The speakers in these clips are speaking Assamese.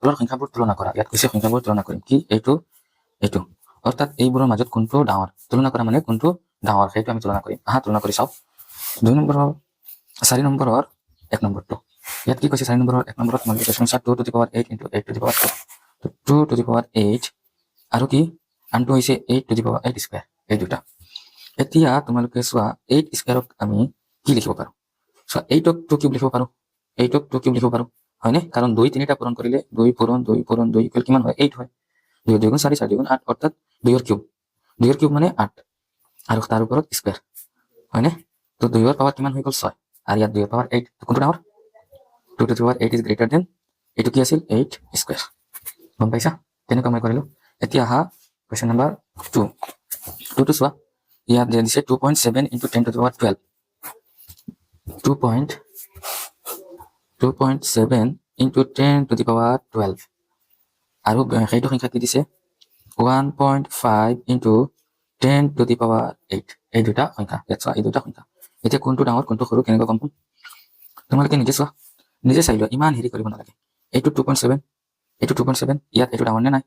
তলৰ সংখ্যাবোৰ তুলনা কৰা ইয়াত কৈছে সংখ্যাবোৰ তুলনা কৰিম কি এইটো অৰ্থাৎ এইবোৰৰ মাজত কোনটো ডাঙৰ তুলনা কৰা মানে কোনটো ডাঙৰ সেইটো আমি তুলনা কৰিম আহা তুলনা কৰি চাও 2 নম্বৰৰ 4 নম্বৰৰ 1 নম্বৰটো ইয়াত কি কৈছে 4 নম্বৰৰ 1 নম্বৰত multiplication 2 to the power 8 into 8 to the power 2 2 to the power 8 আৰু কি আনটো হৈছে 8 to the power 8 স্কয়াৰ এই দুটা এতিয়া তোমালোকে চোৱা 8 স্কয়াৰক আমি কি লিখিব পাৰো চোৱা 8ক 2 কিউব লিখিব পাৰো 8ক 2 কিউব লিখিব পাৰো হয়নে কাৰণ 2 তিনিটা পূৰণ কৰিলে 2 পূৰণ 2 পূৰণ 2 ইকুৱেল কিমান হয় 8 হয় 2 2 গুণ 4 4 গুণ 8 অৰ্থাৎ 2 ৰ কিউব মানে 8 আৰু তাৰ ওপৰত স্কয়াৰ হয়নে তো 2 ৰ পাৱাৰ কিমান হৈ গ'ল 6 আৰু ইয়াত 2 ৰ পাৱাৰ 8 কোনটো ডাঙৰ 2 to the power 8 is greater than এইটো কি আছিল 8 স্কয়াৰ গম পাইছা কেনেকৈ মই কৰিলো এতিয়া আহা কোৱেশ্চন নম্বৰ 2 to চোৱা ইয়াত দিছে 2.7 into 10 to the power 12 2.7 into 10 to the power 12 আৰু সেইটো সংখ্যা কি দিছে 1.5 into 10 to the power 8 এই দুটা সংখ্যা ইয়াত চোৱা এই দুটা সংখ্যা এতিয়া কোনটো ডাঙৰ কোনটো সৰু কেনেকৈ গম পাম তোমালোকে নিজে চোৱা নিজে চাই লোৱা ইমান হেৰি কৰিব নালাগে এইটো 2.7 এইটো 2.7 ইয়াত এইটো ডাঙৰ নে নাই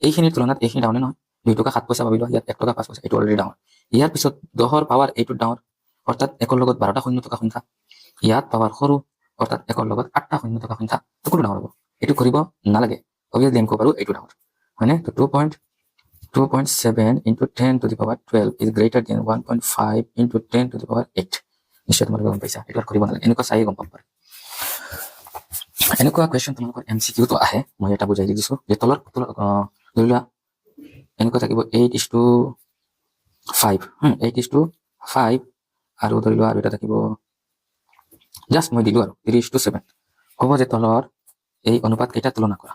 এইখিনিৰ তুলনাত এইখিনি ডাঙৰ নে নহয় 2 টকা 7 পইচা পাবি লোৱা ইয়াত 1 টকা 5 পইচা এইটো অলৰেডি ডাঙৰ ইয়াৰ পিছত 10ৰ পাৱাৰ এইটো ডাঙৰ অৰ্থাৎ 1ৰ লগত 12টা শূন্য থকা সংখ্যা ইয়াত পাৱাৰ সৰু অৰ্থাৎ 1ৰ লগত 8টা শূন্য থকা সংখ্যা তো কোনটো ডাঙৰ হ'ব এইটো কৰিব নালাগে অবিয়াসলি আমি ক'ব পাৰো এইটো ডাঙৰ হয়নে তো 2.7 into 10 to the power 12 is greater than 1.5 into 10 to the power 8 নিশ্চয় তোমালোকে গম পাইছা এইটো কৰিব নালাগে এনেকুৱা চাই গম পাব পাৰে এনেকুৱা কুৱেশ্যন তোমালোকৰ MCQ তো আহে মই এটা বুজাই দিছো যে তলৰ ধৰি লোৱা এনেকুৱা থাকিব 8:5 8:5 আৰু ধৰি লোৱা আৰু এটা থাকিব জাস্ট মই দিলো আৰু 3:7 ক'ব যে তলৰ এই অনুপাত কেইটা তুলনা কৰা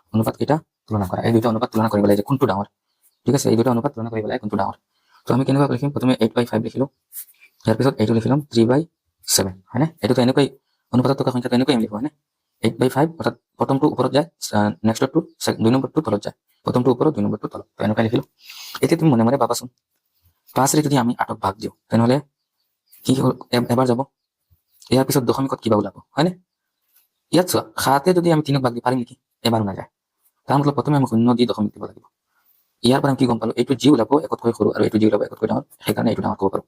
এই দুটা অনুপাত তুলনা কৰিব লাগে যে কোনটো ডাঙৰ ঠিক আছে এই দুটা অনুপাত তুলনা কৰিব লাগে কোনটো ডাঙৰ তো আমি কেনেকৈ লিখিম প্ৰথমে 8/5 লিখিলো ইয়াৰ পিছত এইটো লিখিলাম 3/7 হয়নে এইটো এনেকৈ অনুপাতত থকা সংখ্যাটো এনেকৈ আমি লিখো হয়নে 8/5 অৰ্থাৎ প্ৰথমটো ওপৰত যায় নেক্সটটো 2 নম্বৰটো তলত যায় প্ৰথমটো ওপৰত 2 নম্বৰটো তলত তো এনেকৈ লিখিলো এতিয়া তুমি মনে মনে ভাবাচোন 5 ৰে যদি আমি 8ক ভাগ দিওঁ তেনেহলে কি এবাৰ যাব ইয়াৰ পিছত দশমিকত কিবা ওলাব হয়নে ইয়াত চোৱা 7 যদি আমি 3ক ভাগ দি পাৰিম নেকি এবাৰো নাযায় তাৰ মতলব প্ৰথমে আমি শূন্য দি দশমিক দিব লাগিব ইয়াৰ পৰা আমি কি গম পালো এইটো জি ওলাব একতকৈ সৰু আৰু এইটো জি ওলাব একতকৈ ডাঙৰ সেইকাৰণে এইটো ডাঙৰ ক'ব পাৰো